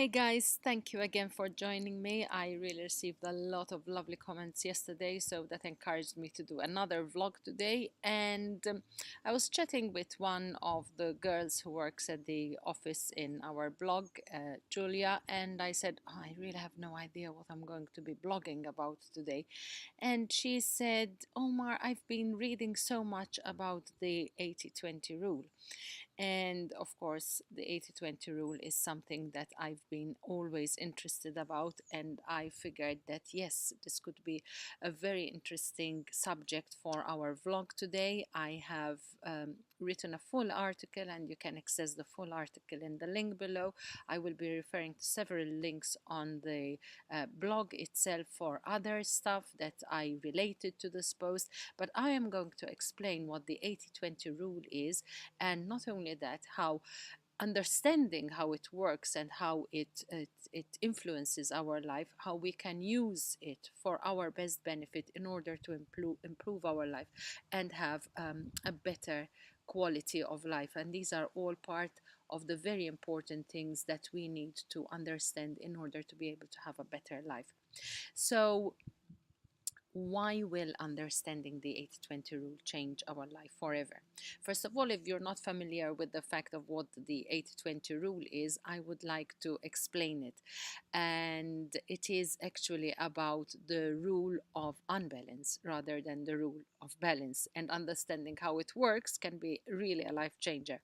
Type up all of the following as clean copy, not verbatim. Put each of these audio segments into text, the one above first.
Hey guys, thank you again for joining me. I really received a lot of lovely comments yesterday, so that encouraged me to do another vlog today. And I was chatting with one of the girls who works at the office in our blog, Julia, and I said, I really have no idea what I'm going to be blogging about today. And she said, Omar, I've been reading so much about the 80-20 rule. And of course, the 80-20 rule is something that I've been always interested about. And I figured that yes, this could be a very interesting subject for our vlog today. I have written a full article, and you can access the full article in the link below. I will be referring to several links on the blog itself for other stuff that I related to this post. But I am going to explain what the 80-20 rule is, and not only that, how understanding how it works and how it influences our life, how we can use it for our best benefit in order to improve our life and have a better quality of life. And these are all part of the very important things that we need to understand in order to be able to have a better life. So why will understanding the 80-20 rule change our life forever? First of all, if you're not familiar with the fact of what the 80-20 rule is, I would like to explain it. And it is actually about the rule of unbalance rather than the rule of balance. And understanding how it works can be really a life changer.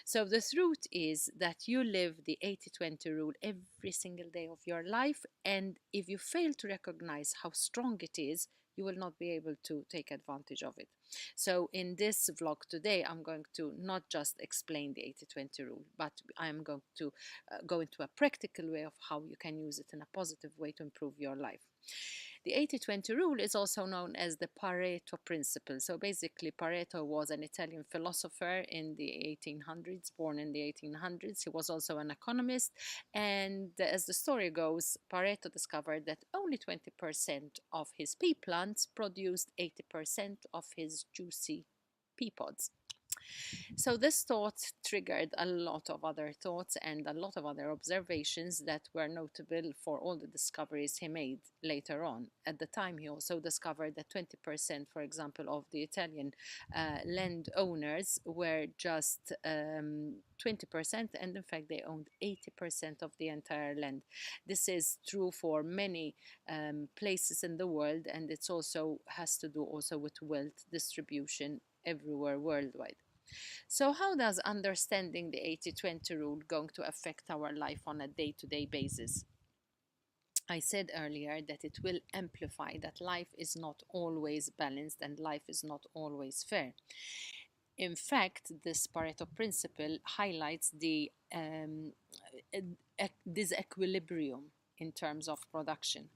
So the truth is that you live the 80-20 rule every single day of your life, and if you fail to recognize how strong it is, you will not be able to take advantage of it. So in this vlog today, I'm going to not just explain the 80-20 rule, but I'm going to go into a practical way of how you can use it in a positive way to improve your life. The 80-20 rule is also known as the Pareto principle. So basically, Pareto was an Italian philosopher in the 1800s, born in the 1800s. He was also an economist. And as the story goes, Pareto discovered that only 20% of his pea plants produced 80% of his juicy pea pods. So this thought triggered a lot of other thoughts and a lot of other observations that were notable for all the discoveries he made later on. At the time, he also discovered that 20%, for example, of the Italian landowners were just 20%, and in fact, they owned 80% of the entire land. This is true for many places in the world, and it's also has to do also with wealth distribution everywhere worldwide. So how does understanding the 80-20 rule going to affect our life on a day-to-day basis? I said earlier that it will amplify that life is not always balanced and life is not always fair. In fact, this Pareto principle highlights the disequilibrium in terms of production.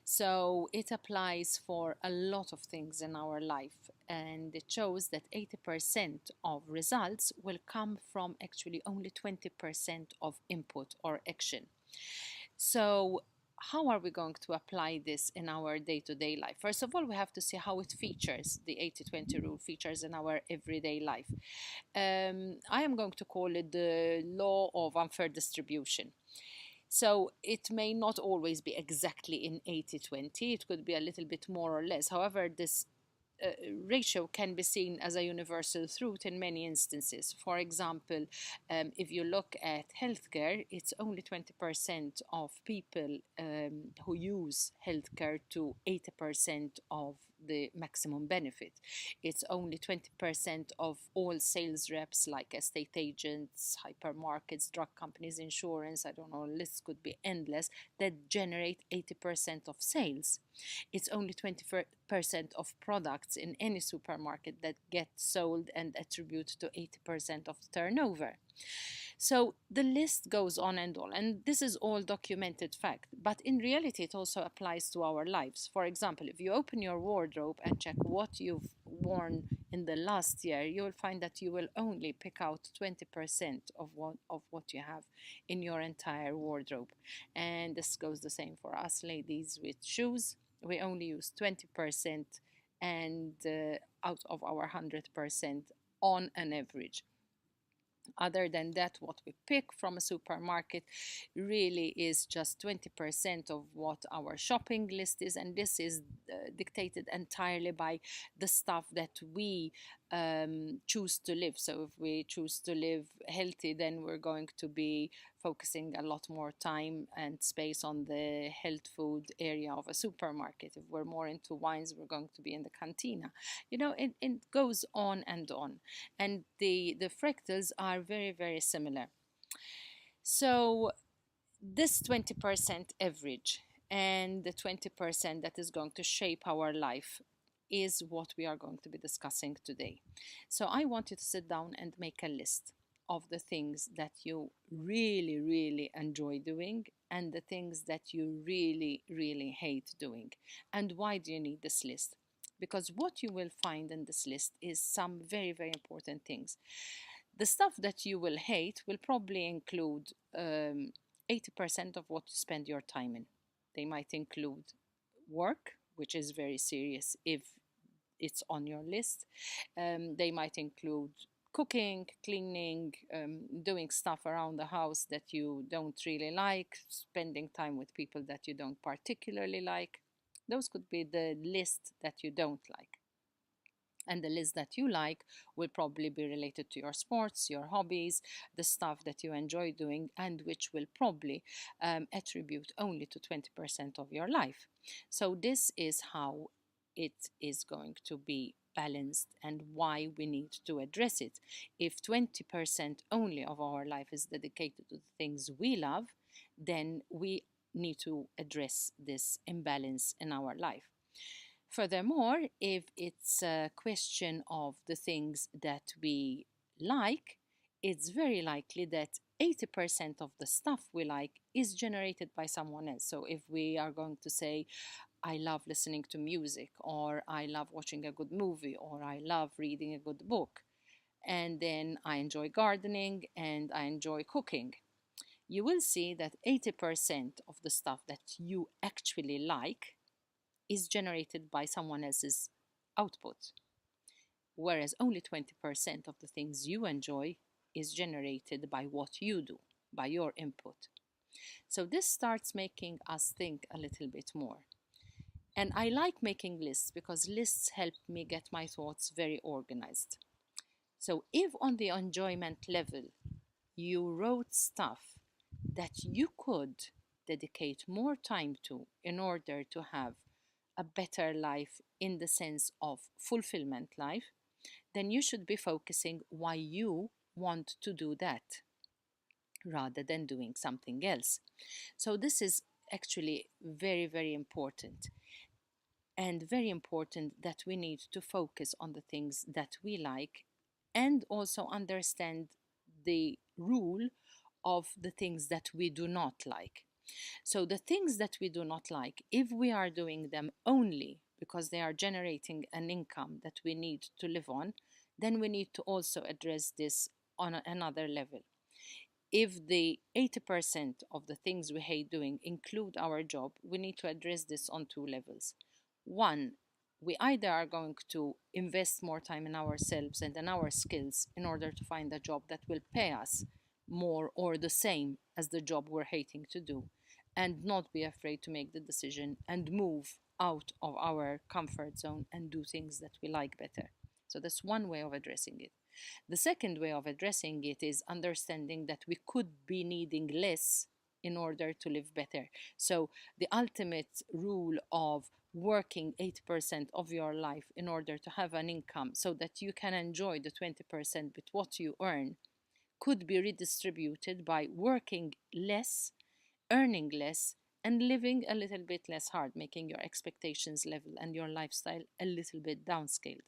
So it applies for a lot of things in our life, and it shows that 80% of results will come from actually only 20% of input or action. So how are we going to apply this in our day-to-day life? First of all, we have to see how it features, the 80-20 rule features in our everyday life. I am going to call it the law of unfair distribution. So it may not always be exactly in 80-20, it could be a little bit more or less. However, this ratio can be seen as a universal truth in many instances. For example, if you look at healthcare, it's only 20% of people who use healthcare to 80% of the maximum benefit. It's only 20% of all sales reps, like estate agents, hypermarkets, drug companies, insurance, I don't know, lists could be endless, that generate 80% of sales. It's only 20% of products in any supermarket that get sold and attribute to 80% of turnover. So the list goes on, and this is all documented fact. But in reality, it also applies to our lives. For example, if you open your wardrobe and check what you've worn in the last year, you will find that you will only pick out 20% of what you have in your entire wardrobe. And this goes the same for us ladies with shoes. We only use 20% and out of our 100% on an average. Other than that, what we pick from a supermarket really is just 20% of what our shopping list is, and this is dictated entirely by the stuff that we choose to live. So if we choose to live healthy, then we're going to be focusing a lot more time and space on the health food area of a supermarket. If we're more into wines, we're going to be in the cantina. It goes on and on, and the fractals are very, very similar. So this 20% average and the 20% that is going to shape our life is what we are going to be discussing today. So I want you to sit down and make a list of the things that you really, really enjoy doing and the things that you really, really hate doing. And why do you need this list? Because what you will find in this list is some very, very important things. The stuff that you will hate will probably include 80% of what you spend your time in. They might include work, which is very serious if it's on your list. They might include cooking, cleaning, doing stuff around the house that you don't really like, spending time with people that you don't particularly like. Those could be the list that you don't like. And the list that you like will probably be related to your sports, your hobbies, the stuff that you enjoy doing, and which will probably attribute only to 20% of your life. So, this is how it is going to be balanced and why we need to address it. If 20% only of our life is dedicated to the things we love, then we need to address this imbalance in our life. Furthermore, if it's a question of the things that we like, it's very likely that 80% of the stuff we like is generated by someone else. So if we are going to say, I love listening to music, or I love watching a good movie, or I love reading a good book, and then I enjoy gardening and I enjoy cooking, you will see that 80% of the stuff that you actually like is generated by someone else's output, whereas only 20% of the things you enjoy is generated by what you do, by your input. So this starts making us think a little bit more. And I like making lists because lists help me get my thoughts very organized. So if on the enjoyment level you wrote stuff that you could dedicate more time to in order to have a better life in the sense of fulfillment life, then you should be focusing why you want to do that rather than doing something else. So this is actually very, very important, and very important that we need to focus on the things that we like and also understand the rule of the things that we do not like. So the things that we do not like, if we are doing them only because they are generating an income that we need to live on, then we need to also address this on another level. If the 80% of the things we hate doing include our job, we need to address this on two levels. One, we either are going to invest more time in ourselves and in our skills in order to find a job that will pay us more or the same as the job we're hating to do, and not be afraid to make the decision and move out of our comfort zone and do things that we like better. So that's one way of addressing it. The second way of addressing it is understanding that we could be needing less in order to live better. So the ultimate rule of working 80% of your life in order to have an income so that you can enjoy the 20% with what you earn could be redistributed by working less, earning less, and living a little bit less hard, making your expectations level and your lifestyle a little bit downscaled.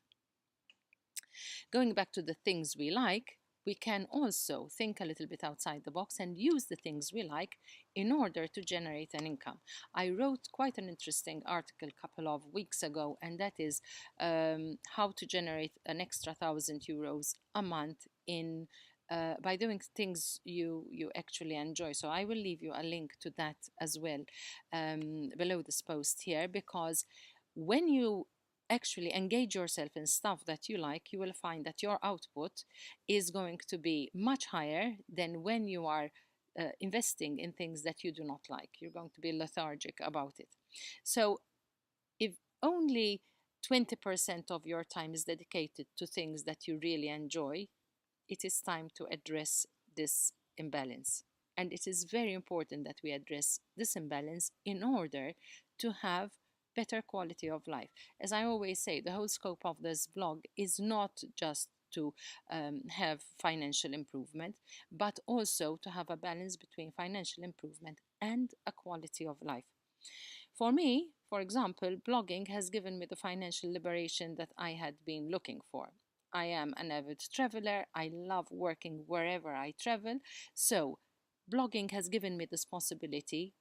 Going back to the things we like, we can also think a little bit outside the box and use the things we like in order to generate an income. I wrote quite an interesting article a couple of weeks ago, and that is how to generate an extra €1,000 a month in by doing things you actually enjoy. So I will leave you a link to that as well below this post here, because when you actually engage yourself in stuff that you like, you will find that your output is going to be much higher than when you are investing in things that you do not like. You're going to be lethargic about it. So if only 20% of your time is dedicated to things that you really enjoy, it is time to address this imbalance. And it is very important that we address this imbalance in order to have better quality of life. As I always say, the whole scope of this blog is not just to have financial improvement, but also to have a balance between financial improvement and a quality of life. For me, for example, blogging has given me the financial liberation that I had been looking for. I am an avid traveler. I love working wherever I travel. So, blogging has given me this possibility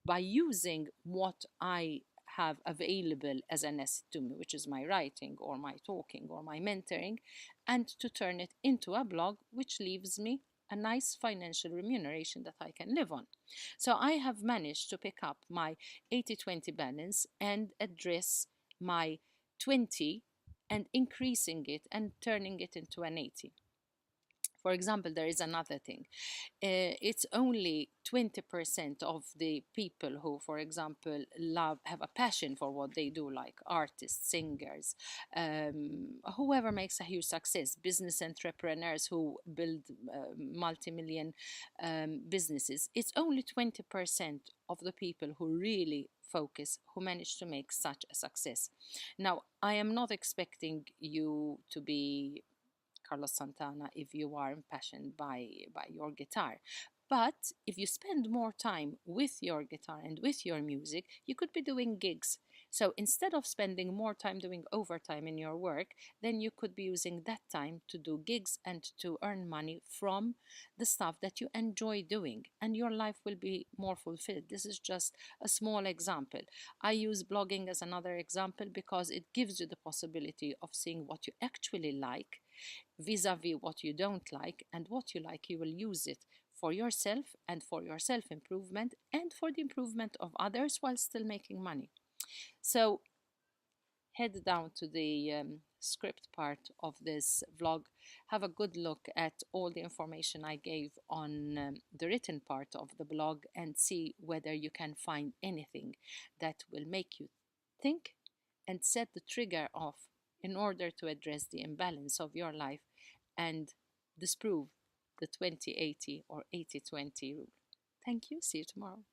by using what I have available as an asset to me, which is my writing or my talking or my mentoring, and to turn it into a blog, which leaves me a nice financial remuneration that I can live on. So I have managed to pick up my 80-20 balance and address my 20 and increasing it and turning it into an 80. For example, there is another thing. It's only 20% of the people who, for example, have a passion for what they do, like artists, singers, whoever makes a huge success, business entrepreneurs who build multi-million businesses. It's only 20% of the people who really focus, who manage to make such a success. Now, I am not expecting you to be Carlos Santana if you are impassioned by your guitar. But if you spend more time with your guitar and with your music, you could be doing gigs. So instead of spending more time doing overtime in your work, then you could be using that time to do gigs and to earn money from the stuff that you enjoy doing, and your life will be more fulfilled. This is just a small example. I use blogging as another example because it gives you the possibility of seeing what you actually like vis-a-vis what you don't like, and what you like you will use it for yourself and for your self-improvement and for the improvement of others while still making money. So head down to the script part of this vlog, have a good look at all the information I gave on the written part of the blog, and see whether you can find anything that will make you think and set the trigger off in order to address the imbalance of your life and disprove the 20-80 or 80-20 rule. Thank you. See you tomorrow.